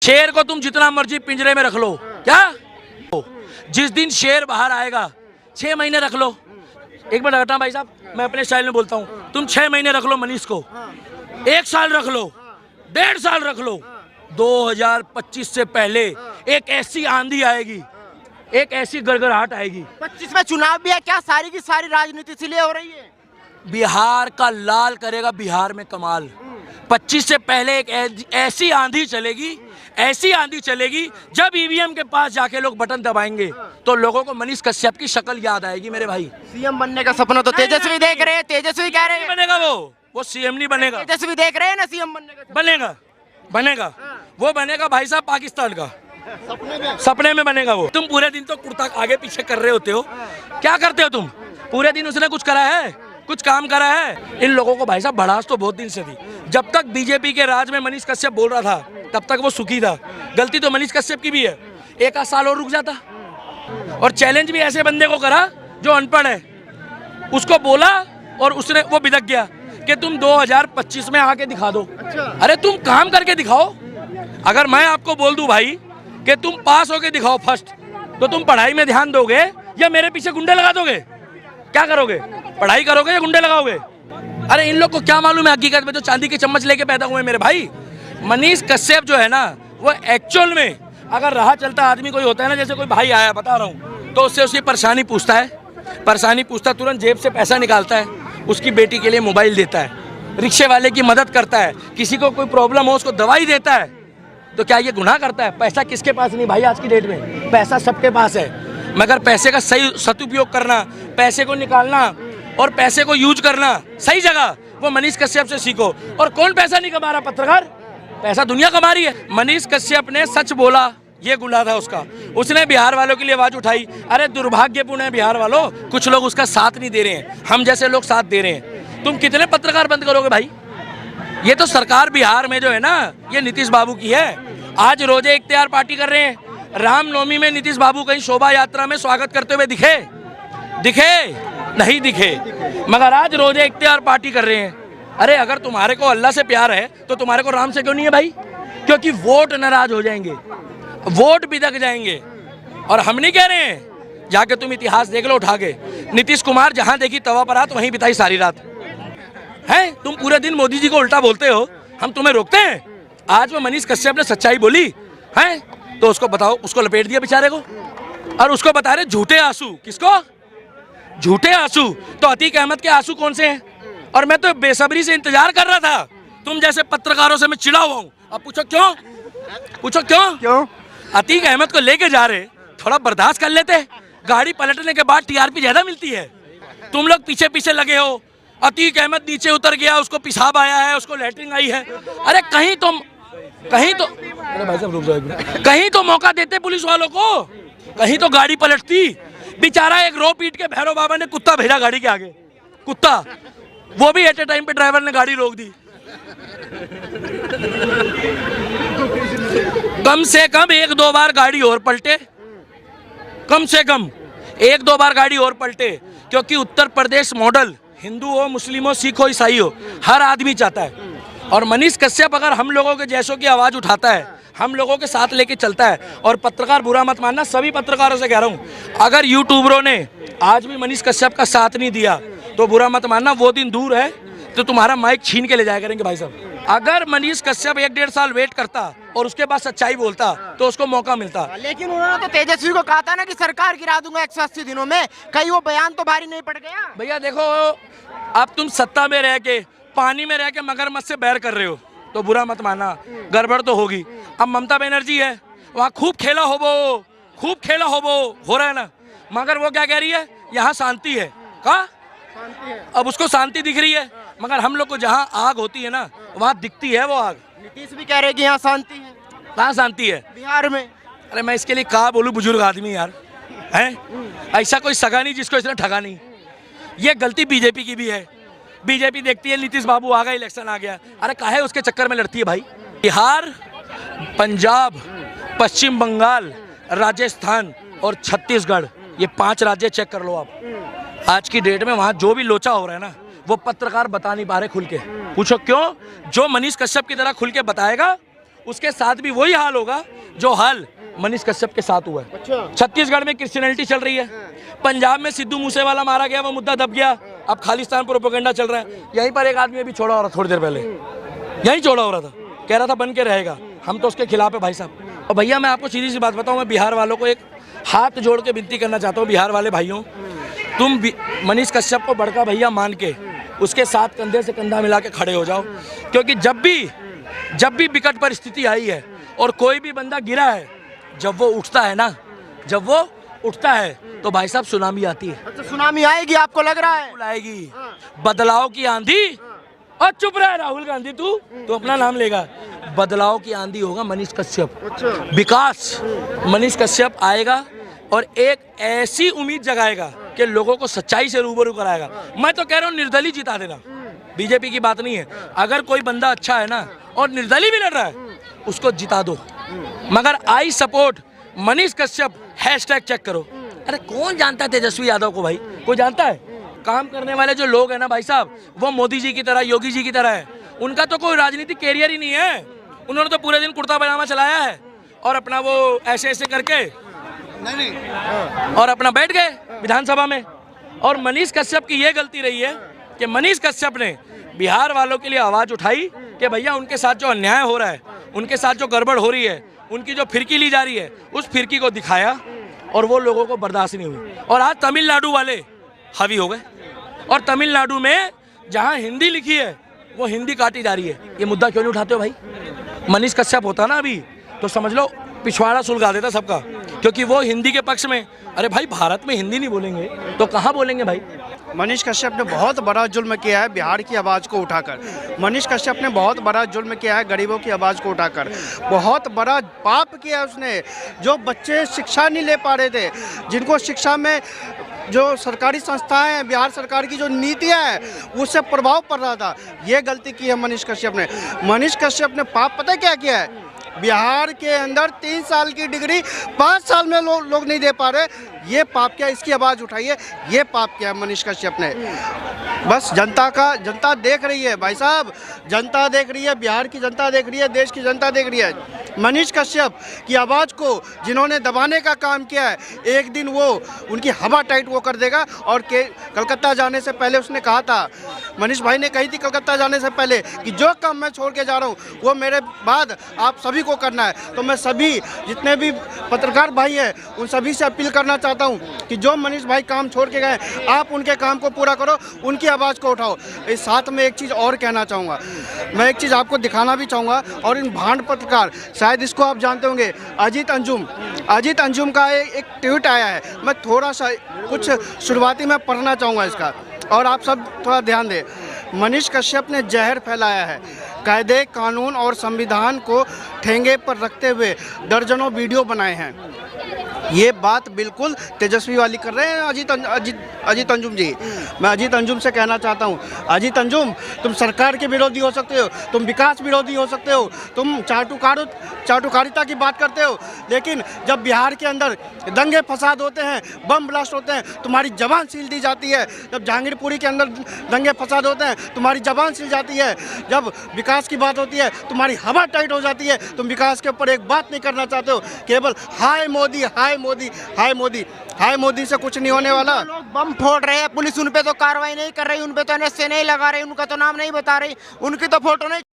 शेर को तुम जितना मर्जी पिंजरे में रख लो, क्या जिस दिन शेर बाहर आएगा 6 महीने रख लो। एक मिनट हटा भाई साहब, मैं अपने स्टाइल में बोलता हूँ। तुम 6 महीने रख लो मनीष को, 1 साल रख लो, 1.5 साल रख लो, 2025 से पहले एक ऐसी आंधी आएगी, एक ऐसी गड़गड़ाहट आएगी। 25 में चुनाव भी है, क्या सारी की सारी राजनीति इसलिए हो रही है? बिहार का लाल करेगा बिहार में कमाल। 25 से पहले एक ऐसी आंधी चलेगी, ऐसी आंधी चलेगी, जब ईवीएम के पास जाके लोग बटन दबाएंगे तो लोगों को मनीष कश्यप की शक्ल याद आएगी। मेरे भाई, सीएम बनने का सपना तो तेजस्वी देख रहे हैं, तेजस्वी कह रहे हैं बनेगा वो सीएम नहीं बनेगा। तेजस्वी देख रहे हैं ना सीएम बनने का। बनेगा वो बनेगा भाई साहब पाकिस्तान का, सपने में बनेगा वो। तुम पूरे दिन तो कुर्ता आगे पीछे कर रहे होते हो, क्या करते हो तुम पूरे दिन? उसने कुछ करा है? कुछ काम करा है? इन लोगों को भाई साहब भड़ास तो बहुत दिन से थी। जब तक बीजेपी के राज में मनीष कश्यप बोल रहा था तब तक वो सुखी था। गलती तो मनीष कश्यप की भी है, 1 साल और रुक जाता। और चैलेंज भी ऐसे बंदे को करा जो अनपढ़ है, उसको बोला और उसने वो बिदक गया कि तुम 2025 में आके दिखा दो। अरे तुम काम करके दिखाओ। अगर मैं आपको बोल दूं भाई कि तुम पास होके दिखाओ फर्स्ट, तो तुम पढ़ाई में ध्यान दोगे या मेरे पीछे गुंडे लगा दोगे? क्या करोगे? पढ़ाई करोगे या गुंडे लगाओगे? अरे इन लोग को क्या मालूम है हकीकत में, जो चांदी के चम्मच लेके पैदा हुए मेरे भाई। मनीष कश्यप जो है ना, वो एक्चुअल में अगर राह चलता आदमी कोई होता है ना, जैसे कोई भाई आया बता रहा हूँ, तो उससे उसकी परेशानी पूछता, तुरंत जेब से पैसा निकालता है, उसकी बेटी के लिए मोबाइल देता है, रिक्शे वाले की मदद करता है, किसी को कोई प्रॉब्लम हो उसको दवाई देता है। तो क्या ये गुनाह करता है? पैसा किसके पास नहीं भाई, आज की डेट में पैसा सबके पास है, मगर पैसे का सही सदुपयोग करना, पैसे को निकालना और पैसे को यूज करना सही जगह, वो मनीष कश्यप से सीखो। और कौन पैसा नहीं कमा रहा? पत्रकार, पैसा दुनिया कमा रही है। मनीष कश्यप ने सच बोला, ये गुनाह था उसका। उसने बिहार वालों के लिए आवाज उठाई। अरे दुर्भाग्यपूर्ण है बिहार वालों, कुछ लोग उसका साथ नहीं दे रहे हैं, हम जैसे लोग साथ दे रहे हैं। तुम कितने पत्रकार बंद करोगे भाई? ये तो सरकार बिहार में जो है ना, ये नीतीश बाबू की है। आज रोजे इख्तियार पार्टी कर रहे हैं। रामनवमी में नीतीश बाबू कहीं शोभा यात्रा में स्वागत करते हुए दिखे? नहीं दिखे, मगर आज रोजे इख्तियार पार्टी कर रहे हैं। अरे अगर तुम्हारे को अल्लाह से प्यार है तो तुम्हारे को राम से क्यों नहीं है भाई? क्योंकि वोट नाराज हो जाएंगे, वोट बिदक जाएंगे। और हम नहीं कह रहे हैं, जाके तुम इतिहास देख लो उठा के, नीतीश कुमार जहां देखी तवा पर रात वहीं बिताई सारी रात है। तुम पूरे दिन मोदी जी को उल्टा बोलते हो, हम तुम्हें रोकते हैं? आज वो मनीष कश्यप ने सच्चाई बोली है तो उसको बताओ, उसको लपेट दिया बेचारे को, और उसको बता रहे झूठे आंसू। किसको झूठे आंसू? तो अतीक अहमद के आंसू कौन से हैं? और मैं तो बेसब्री से इंतजार कर रहा था, तुम जैसे पत्रकारों से मैं चिढ़ा हुआ हूँ। अब पूछो क्यों? अतीक अहमद को लेके जा रहे, थोड़ा बर्दाश्त कर लेते। गाड़ी पलटने के बाद टीआरपी ज्यादा मिलती है, तुम लोग पीछे पीछे लगे हो। अतीक अहमद नीचे उतर गया, उसको पेशाब आया है, उसको लैट्रिन आई है। अरे कहीं तो अरे भाई साहब रुक जाओ, कहीं तो मौका देते पुलिस वालों को, कहीं तो गाड़ी पलटती। बेचारा एक रो पीट के भैरव बाबा ने कुत्ता भेजा गाड़ी के आगे, कुत्ता, वो भी एट ए टाइम पे ड्राइवर ने गाड़ी रोक दी। कम से कम 1-2 बार गाड़ी और पलटे, कम से कम 1-2 बार गाड़ी और पलटे, क्योंकि उत्तर प्रदेश मॉडल हिंदू हो, मुस्लिम हो, सिख हो, ईसाई हो, हर आदमी चाहता है। और मनीष कश्यप अगर हम लोगों के जैसों की आवाज उठाता है, हम लोगों के साथ लेके चलता है, और पत्रकार बुरा मत मानना, सभी पत्रकारों से कह रहा हूँ, अगर यूट्यूबरों ने आज भी मनीष कश्यप का साथ नहीं दिया तो बुरा मत मानना, वो दिन दूर है तो तुम्हारा माइक छीन के ले जाया करेंगे भाई साहब। अगर मनीष कश्यप 1-1.5 साल वेट करता और उसके बाद सच्चाई बोलता तो उसको मौका मिलता। लेकिन उन्होंने तो तेजस्वी को कहा था ना कि सरकार गिरा दूंगा 180 दिनों में, कहीं वो बयान तो भारी नहीं पड़ गया? भैया देखो, अब तुम सत्ता में रह के, पानी में रह के मगरमच्छ से बैर कर रहे हो तो बुरा मत मानना, गड़बड़ तो होगी। अब ममता बनर्जी है, वहाँ खूब खेला हो रहा है ना, मगर वो क्या कह रही है? यहाँ शांति है। कहा? अब उसको शांति दिख रही है, मगर हम लोग को जहाँ आग होती है ना, वहाँ दिखती है वो आग। नीतीश भी कह रहे कि यहाँ शांति है। कहाँ शांति है? बिहार में। अरे मैं इसके लिए कहा बोलूं, बुजुर्ग आदमी यार है, ऐसा कोई सगा नहीं जिसको इसने ठगा नहीं। ये गलती बीजेपी की भी है। बीजेपी देखती है नीतीश बाबू आ गए, इलेक्शन आ गया, अरे काहे उसके चक्कर में लड़ती है भाई? बिहार, पंजाब, पश्चिम बंगाल, राजस्थान और छत्तीसगढ़, ये 5 राज्य चेक कर लो आप। आज की डेट में वहाँ जो भी लोचा हो रहा है ना, वो पत्रकार बता नहीं पा रहे खुल के। पूछो क्यों? जो मनीष कश्यप की तरह खुल के बताएगा उसके साथ भी वही हाल होगा जो हाल मनीष कश्यप के साथ हुआ है। छत्तीसगढ़ में क्रिश्चियनिटी चल रही है, पंजाब में सिद्धू मूसेवाला मारा गया, वो मुद्दा दब गया, अब खालिस्तान प्रोपेगेंडा चल रहा है। यहीं पर एक आदमी अभी छोड़ा हो रहा थोड़ी देर पहले, यहीं छोड़ा हो रहा था, कह रहा था बन के रहेगा, हम तो उसके खिलाफ है भाई साहब। और भैया मैं आपको सीधी सी बात बताऊं, मैं बिहार वालों को एक हाथ जोड़ के विनती करना चाहता हूं, बिहार वाले भाइयों, तुम मनीष कश्यप को बड़का भैया मान के उसके साथ कंधे से कंधा मिला के खड़े हो जाओ, क्योंकि जब भी विकट परिस्थिति आई है और कोई भी बंदा गिरा है, जब वो उठता है ना, जब वो उठता है तो भाई साहब सुनामी आती है। अच्छा, सुनामी आएगी आपको लग रहा है? आएगी, बदलाव की आंधी। और चुप रहा राहुल गांधी, तू अपना नाम लेगा। बदलाव की आंधी होगा मनीष कश्यप, विकास मनीष कश्यप आएगा और एक ऐसी उम्मीद जगाएगा कि लोगों को सच्चाई से रूबरू कराएगा। मैं तो कह रहा हूँ निर्दलीय जिता देना, बीजेपी की बात नहीं है। अगर कोई बंदा अच्छा है ना और निर्दलीय भी लड़ रहा है, उसको जिता दो, मगर I support Manish Kashyap, hashtag check करो। अरे कौन जानता है तेजस्वी यादव को भाई? कोई जानता है? काम करने वाले जो लोग हैं ना भाई साहब, वो मोदी जी की तरह, योगी जी की तरह है। उनका तो कोई राजनीतिक कैरियर ही नहीं है। उन्होंने तो पूरे दिन कुर्ता पजामा चलाया है और अपना वो ऐसे ऐसे करके और अपना बैठ गए विधानसभा में। और मनीष कश्यप की ये गलती रही है कि मनीष कश्यप ने बिहार वालों के लिए आवाज़ उठाई कि भैया उनके साथ जो अन्याय हो रहा है, उनके साथ जो गड़बड़ हो रही है, उनकी जो फिरकी ली जा रही है, उस फिरकी को दिखाया और वो लोगों को बर्दाश्त नहीं हुई। और आज तमिलनाडु वाले हावी हो गए और तमिलनाडु में जहां हिंदी लिखी है वो हिंदी काटी जा रही है। ये मुद्दा क्यों नहीं उठाते हो भाई? मनीष कश्यप होता ना अभी तो समझ लो पिछवाड़ा सुलगा देता सबका, क्योंकि वो हिंदी के पक्ष में। अरे भाई भारत में हिंदी नहीं बोलेंगे तो कहाँ बोलेंगे भाई? मनीष कश्यप ने बहुत बड़ा जुल्म किया है बिहार की आवाज़ को उठाकर। मनीष कश्यप ने बहुत बड़ा जुल्म किया है गरीबों की आवाज़ को उठाकर। बहुत बड़ा पाप किया उसने। जो बच्चे शिक्षा नहीं ले पा रहे थे, जिनको शिक्षा में जो सरकारी संस्थाएं हैं, बिहार सरकार की जो नीतियां हैं उससे प्रभाव पड़ रहा था, ये गलती की है मनीष कश्यप ने। मनीष कश्यप ने पाप पता क्या किया है? बिहार के अंदर 3 साल की डिग्री 5 साल में लोग नहीं दे पा रहे। ये पाप क्या? इसकी आवाज़ उठाइए। ये पाप क्या है मनीष कश्यप ने? बस जनता देख रही है भाई साहब, जनता देख रही है, बिहार की जनता देख रही है, देश की जनता देख रही है। मनीष कश्यप की आवाज़ को जिन्होंने दबाने का काम किया है, एक दिन वो उनकी हवा टाइट वो कर देगा। और कलकत्ता जाने से पहले उसने कहा था, मनीष भाई ने कही थी कलकत्ता जाने से पहले कि जो काम मैं छोड़ के जा रहा हूँ वो मेरे बाद आप सभी को करना है। तो मैं सभी जितने भी पत्रकार भाई हैं उन सभी से अपील करना चाहता हूँ कि जो मनीष भाई काम छोड़ के गए, आप उनके काम को पूरा करो, उनकी आवाज़ को उठाओ। इस साथ में एक चीज़ और कहना चाहूँगा, मैं एक चीज़ आपको दिखाना भी चाहूँगा। और इन भांड पत्रकार, शायद इसको आप जानते होंगे, अजीत अंजुम का एक ट्वीट आया है। मैं थोड़ा सा कुछ शुरुआती में पढ़ना चाहूँगा इसका, और आप सब थोड़ा ध्यान दें। मनीष कश्यप ने जहर फैलाया है, कायदे कानून और संविधान को ठेंगे पर रखते हुए दर्जनों वीडियो बनाए हैं। ये बात बिल्कुल तेजस्वी वाली कर रहे हैं अजीत अंजुम जी। मैं अजीत अंजुम से कहना चाहता हूँ, अजीत अंजुम तुम सरकार के विरोधी हो सकते हो, तुम विकास विरोधी हो सकते हो, तुम चाटुकारिता की बात करते हो, लेकिन जब बिहार के अंदर दंगे फसाद होते हैं, बम ब्लास्ट होते हैं, तुम्हारी जबान सील दी जाती है। जब जहांगीरपुरी के अंदर दंगे फसाद होते हैं, तुम्हारी जबान सील जाती है। जब विकास की बात होती है, तुम्हारी हवा टाइट हो जाती है। तुम विकास के ऊपर एक बात नहीं करना चाहते हो, केवल हाय मोदी हाय मोदी हाय मोदी हाय मोदी से कुछ नहीं होने वाला। लोग बम फोड़ रहे हैं, पुलिस उन पे तो कार्रवाई नहीं कर रही, उन पे तो NSA नहीं लगा रही, उनका तो नाम नहीं बता रही, उनकी तो फोटो नहीं